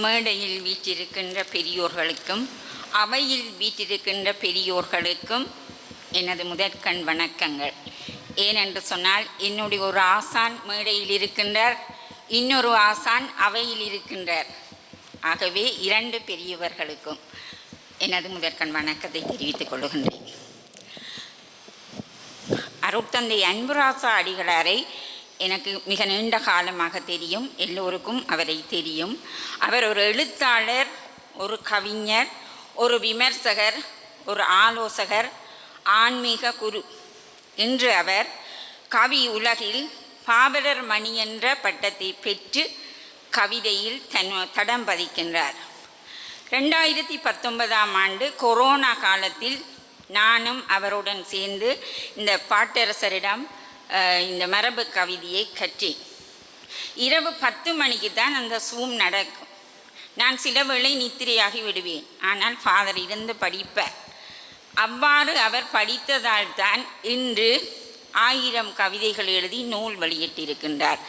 மேடையில் வீற்றிருக்கின்ற பெரியோர்களுக்கும் அவையில் வீற்றிருக்கின்ற பெரியோர்களுக்கும் எனது முதற்கண் வணக்கங்கள். ஏனென்று சொன்னால், என்னுடைய ஒரு ஆசான் மேடையில் இருக்கின்றார், இன்னொரு ஆசான் அவையில் இருக்கின்றார். ஆகவே இரண்டு பெரியவர்களுக்கும் எனது முதற்கண் வணக்கத்தை தெரிவித்துக் கொள்கின்றேன். அருட்தந்தை அன்புராசா அடிகளாரை எனக்கு மிக நீண்ட காலமாக தெரியும், எல்லோருக்கும் அவரை தெரியும். அவர் ஒரு எழுத்தாளர், ஒரு கவிஞர், ஒரு விமர்சகர், ஒரு ஆலோசகர், ஆன்மீக குரு. இன்று அவர் கவி உலகில் பாவலர் மணி என்ற பட்டத்தை பெற்று கவிதையில் தடம் பதிக்கின்றார். 2019ஆம் ஆண்டு கொரோனா காலத்தில் நானும் அவருடன் சேர்ந்து இந்த பாட்டரசரிடம் இந்த மரபு கவிதையை கற்றேன். இரவு 10 மணிக்கு தான் அந்த சூம் நடக்கும். நான் சில வேளை நித்திரையாகி விடுவேன், ஆனால் ஃபாதர் இருந்து படிப்பார். அவ்வாறு அவர் படித்ததால் தான் இன்று 1000 கவிதைகள் எழுதி நூல் வெளியிட்டிருக்கின்றார்.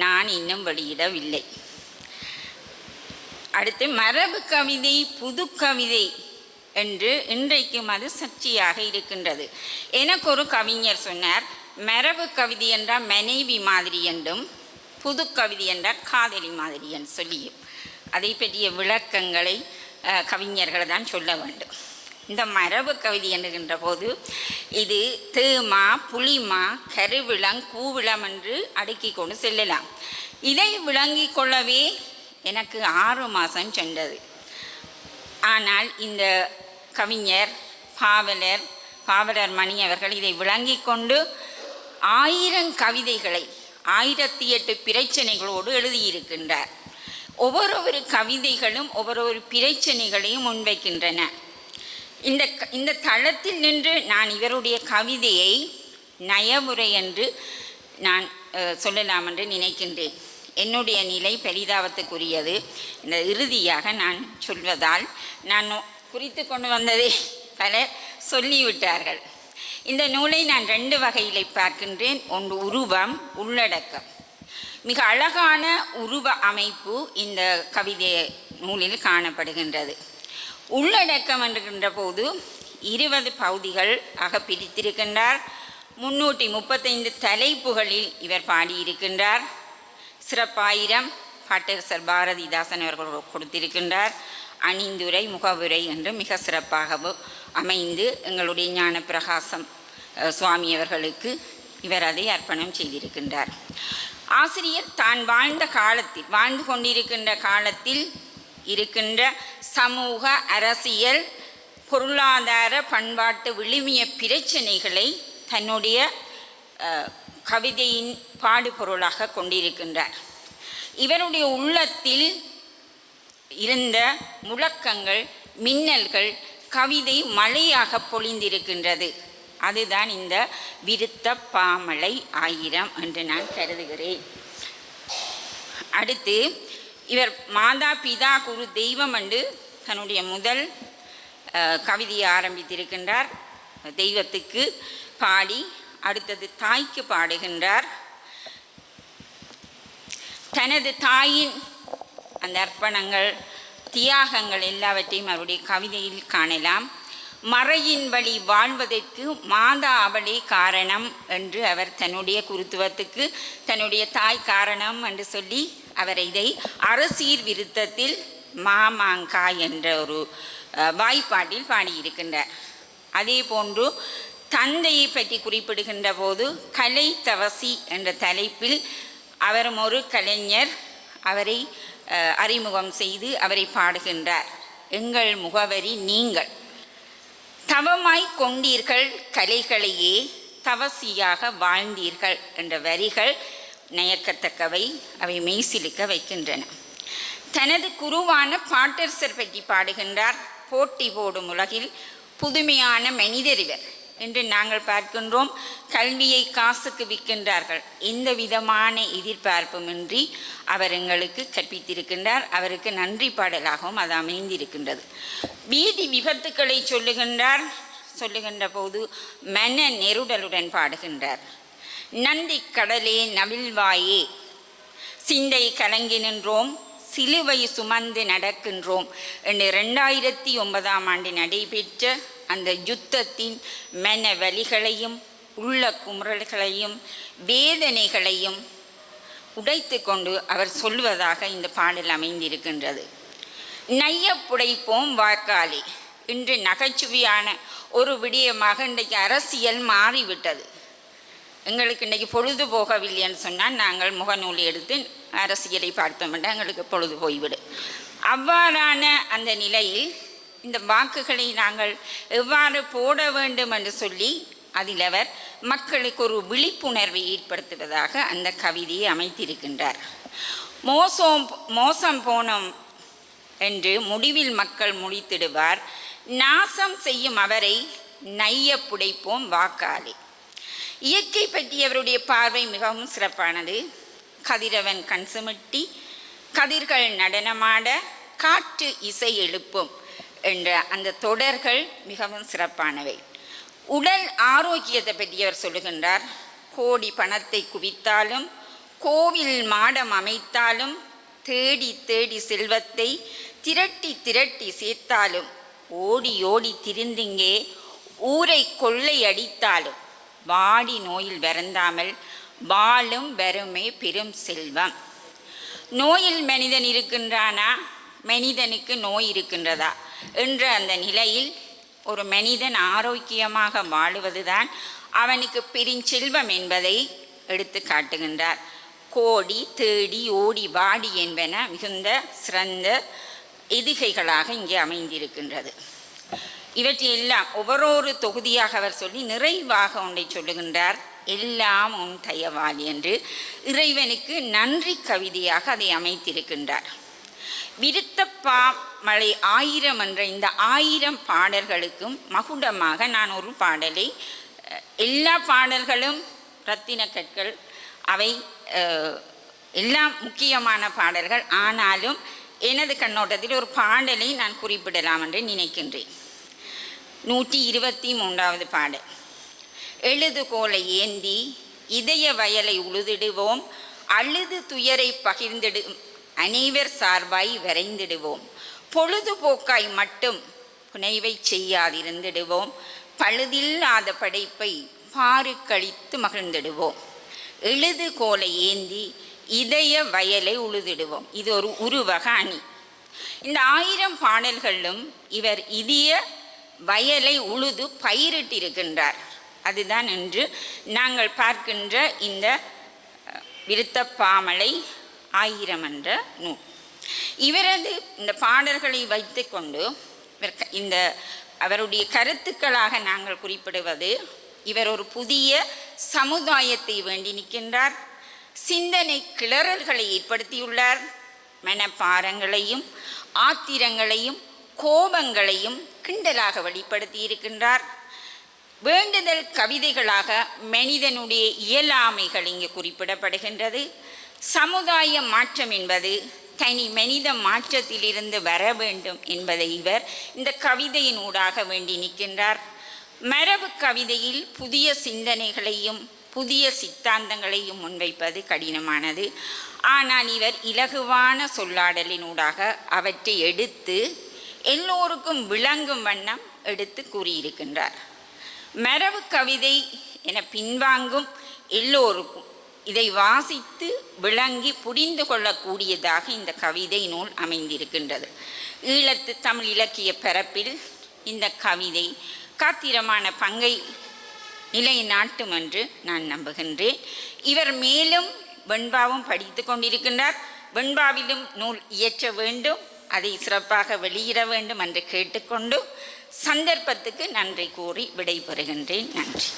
நான் இன்னும் வெளியிடவில்லை. அடுத்து மரபு கவிதை, புது கவிதை என்று இன்றைக்கும் அது சர்ச்சையாக இருக்கின்றது. எனக்கு ஒரு கவிஞர் சொன்னார், மரபு கவிதை என்றால் மனைவி மாதிரி என்றும், புது கவிதை என்றால் காதலி மாதிரி என்று சொல்லியும் அதை பற்றிய விளக்கங்களை கவிஞர்கள் தான் சொல்ல வேண்டும். இந்த மரபு கவிதை என்கின்ற போது இது தேமா, புளிமா, கருவிளம், கூவிளம் என்று அடுக்கி கொண்டு செல்லலாம். இதை விளங்கி கொள்ளவே எனக்கு 6 மாதம் சென்றது. ஆனால் இந்த கவிஞர் பாவலர் மணி அவர்கள் இதை விளங்கி கொண்டு 1000 கவிதைகளை 1008 பிரச்சனைகளோடு எழுதியிருக்கின்றார். ஒவ்வொரு கவிதைகளும் ஒவ்வொரு பிரச்சனைகளையும் முன்வைக்கின்றன. இந்த தளத்தில் நின்று நான் இவருடைய கவிதையை நயமுறை என்று நான் சொல்லலாம் என்று நினைக்கின்றேன். என்னுடைய நிலை பெரிதாபத்துக்குரியது. இந்த இறுதியாக நான் சொல்வதால் நான் குறித்து கொண்டு வந்ததை பலர் சொல்லிவிட்டார்கள். இந்த நூலை நான் 2 வகையிலே பார்க்கின்றேன். ஒன்று உருவம், உள்ளடக்கம். மிக அழகான உருவ அமைப்பு இந்த கவிதை நூலில் காணப்படுகின்றது. உள்ளடக்கம் என்கின்ற போது 20 பகுதிகள் ஆக பிரித்திருக்கின்றார். 335 தலைப்புகளில் இவர் பாடியிருக்கின்றார். சிறப்பாயிரம் பாட்டரசர் பாரதிதாசன் அவர்கள் கொடுத்திருக்கின்றார். அணிந்துரை, முகவுரை என்று மிக சிறப்பாகவும் அமைந்து எங்களுடைய ஞான பிரகாசம் சுவாமி அவர்களுக்கு இவர் அதை அர்ப்பணம் செய்திருக்கின்றார். ஆசிரியர் தான் வாழ்ந்து கொண்டிருக்கின்ற காலத்தில் இருக்கின்ற சமூக, அரசியல், பொருளாதார, பண்பாட்டு விழுமிய பிரச்சனைகளை தன்னுடைய கவிதையின் பாடுபொருளாக கொண்டிருக்கின்றார். இவருடைய உள்ளத்தில் இருந்த முழக்கங்கள், மின்னல்கள் கவிதை மழையாக பொழிந்திருக்கின்றது. அதுதான் இந்த விருத்த பாமலை 1000 என்று நான் கருதுகிறேன். அடுத்து இவர் மாதா, பிதா, குரு, தெய்வம் என்று தன்னுடைய முதல் கவிதையை ஆரம்பித்திருக்கின்றார். தெய்வத்துக்கு பாடி அடுத்தது தாய்க்கு பாடுகின்றார். தனது தாயின் அந்த அர்ப்பணங்கள், தியாகங்கள் எல்லாவற்றையும் அவருடைய கவிதையில் காணலாம். மறையின் வழி வாழ்வதற்கு மாதா அவளே காரணம் என்று அவர் தன்னுடைய குருத்துவத்துக்கு தன்னுடைய தாய் காரணம் என்று சொல்லி அவர் இதை அரசீர் விருத்தத்தில் மாமாங்கா என்ற ஒரு வாய்ப்பாட்டில் பாடியிருக்கின்றார். அதே போன்று தந்தையை பற்றி குறிப்பிடுகின்ற போது கலை தவசி என்ற தலைப்பில் அவரும் ஒரு கலைஞர், அவரை அறிமுகம் செய்து அவரை பாடுகின்றார். எங்கள் முகவரி நீங்கள், தவமாய் கொண்டீர்கள் கலைகளையே, தவசியாக வாழ்ந்தீர்கள் என்ற வரிகள் நயக்கத்தக்கவை, அவை மெய்சிலுக்க வைக்கின்றன. தனது குருவான பாட்டரசர் பற்றி பாடுகின்றார். போட்டி போடும் உலகில் புதுமையான மனிதர் இவர் என்று நாங்கள் பார்க்கின்றோம். கல்வியை காசுக்கு விற்கின்றார்கள். எந்த விதமான எதிர்பார்ப்புமின்றி அவர் எங்களுக்கு கற்பித்திருக்கின்றார். அவருக்கு நன்றி பாடலாகவும் அது அமைந்திருக்கின்றது. வீதி விபத்துக்களை சொல்லுகின்ற போது மன நெருடலுடன் பாடுகின்றார். நந்தி கடலே நவில்வாயே, சிந்தை கலங்கி நின்றோம் சிலுவை சுமந்து நடக்கின்றோம் என்று 2009 நடைபெற்ற அந்த யுத்தத்தின் மன வலிகளையும் உள்ள குமுறல்களையும் வேதனைகளையும் உடைத்து கொண்டு அவர் சொல்வதாக இந்த பாடல் அமைந்திருக்கின்றது. நைய புடைப்போம் வாக்காளி. இன்று நகைச்சுவையான ஒரு விடயமாக இன்றைக்கு அரசியல் மாறிவிட்டது. எங்களுக்கு இன்றைக்கி பொழுது போகவில்லைன்னு சொன்னால் நாங்கள் முகநூல் எடுத்து அரசியலை பார்த்தோம்னா எங்களுக்கு பொழுது போய்விடும். அவ்வாறான அந்த நிலையில் இந்த வாக்குகளை நாங்கள் எவ்வாறு போட வேண்டும் என்று சொல்லி அதில் அவர் மக்களுக்கு ஒரு விழிப்புணர்வை ஏற்படுத்துவதாக அந்த கவிதையை அமைத்திருக்கின்றார். மோசம் போனோம் என்று முடிவில் மக்கள் முடித்திடுவார், நாசம் செய்யும் அவரை நைய புடைப்போம் வாக்காளி. இயற்கை பற்றியவருடைய பார்வை மிகவும் சிறப்பானது. கதிரவன் கண் சுமிட்டி கதிர்கள் நடனமாட காற்று இசை எழுப்பும் என்ற அந்த தொடர்கள் மிகவும் சிறப்பானவை. உடல் ஆரோக்கியத்தை பற்றி அவர் சொல்லுகின்றார். கோடி பணத்தை குவித்தாலும் கோவில் மாடம் அமைத்தாலும் தேடி தேடி செல்வத்தை திரட்டி திரட்டி சேர்த்தாலும் ஓடி ஓடி திரிந்திங்கே ஊரை கொள்ளை அடித்தாலும் வாடி நோயில் வருந்தாமல் வாழும் வறுமை பெரும் செல்வம். நோயில் மனிதன் இருக்கின்றானா, மனிதனுக்கு நோய் இருக்கின்றதா என்ற அந்த நிலையில் ஒரு மனிதன் ஆரோக்கியமாக வாழுவதுதான் அவனுக்கு பெருஞ்செல்வம் என்பதை எடுத்து காட்டுகின்றார். கோடி தேடி ஓடி வாடி என்பன மிகுந்த சிறந்த எதிகைகளாக இங்கே அமைந்திருக்கின்றது. இவற்றையெல்லாம் ஒவ்வொரு தொகுதியாக அவர் சொல்லி நிறைவாக ஒன்றை சொல்லுகின்றார். எல்லாம் உன் தயவாளி என்று இறைவனுக்கு நன்றி கவிதையாக அதை அமைத்திருக்கின்றார். விருத்தப்பா மழை 1000 என்ற இந்த 1000 பாடல்களுக்கும் மகுடமாக நான் ஒரு பாடலை, எல்லா பாடல்களும் இரத்தின கற்கள், அவை எல்லாம் முக்கியமான பாடல்கள். ஆனாலும் எனது கண்ணோட்டத்தில் ஒரு பாடலை நான் குறிப்பிடலாம் என்று நினைக்கின்றேன். 123வது பாடல். எழுதுகோலை ஏந்தி இதய வயலை உழுதிடுவோம், அழுது துயரை பகிர்ந்திடும் அனைவர் சார்பாய் வரைந்திடுவோம், பொழுதுபோக்காய் மட்டும் புனைவை செய்யாதிருந்திடுவோம், பழுதில்லாத படைப்பை பாரு கழித்து மகிழ்ந்திடுவோம். எழுதுகோலை ஏந்தி இதய வயலை உழுதிடுவோம். இது ஒரு உருவக அணி. இந்த 1000 பாடல்களும் இவர் இதய வயலை உழுது பயிரிட்டிருக்கின்றார். அதுதான் இன்று நாங்கள் பார்க்கின்ற இந்த விருத்தப்பாமலை 1000 என்ற நூல். இவரது இந்த பாடல்களை வைத்து கொண்டு இந்த அவருடைய கருத்துக்களாக நாங்கள் குறிப்பிடுவது, இவர் ஒரு புதிய சமுதாயத்தை வேண்டி நிற்கின்றார். சிந்தனை கிளறல்களை ஏற்படுத்தியுள்ளார். மனப்பாரங்களையும் ஆத்திரங்களையும் கோபங்களையும் கிண்டலாக வெளிப்படுத்தி இருக்கின்றார். வேண்டுதல் கவிதைகளாக மனிதனுடைய இயலாமைகள் இங்கு குறிப்பிடப்படுகின்றது. சமுதாய மாற்றம் என்பது தனி மனித மாற்றத்திலிருந்து வர வேண்டும் என்பதை இவர் இந்த கவிதையின் ஊடாக வேண்டி நிற்கின்றார். மரபு கவிதையில் புதிய சிந்தனைகளையும் புதிய சித்தாந்தங்களையும் முன்வைப்பது கடினமானது. ஆனால் இவர் இலகுவான சொல்லாடலினூடாக அவற்றை எடுத்து எல்லோருக்கும் விளங்கும் வண்ணம் எடுத்து கூறியிருக்கின்றார். மரபு கவிதை என பின்வாங்கும் எல்லோருக்கும் இதை வாசித்து விளங்கி புரிந்து கொள்ளக்கூடியதாக இந்த கவிதை நூல் அமைந்திருக்கின்றது. ஈழத்து தமிழ் இலக்கிய பரப்பில் இந்த கவிதை காத்திரமான பங்கை நிலைநாட்டும் என்று நான் நம்புகின்றேன். இவர் மேலும் வெண்பாவும் படித்து கொண்டிருக்கின்றார். வெண்பாவிலும் நூல் இயற்ற வேண்டும், அதை சிறப்பாக வெளியிட வேண்டும் என்று கேட்டுக்கொண்டு சந்தர்ப்பத்துக்கு நன்றி கூறி விடைபெறுகின்றேன். நன்றி.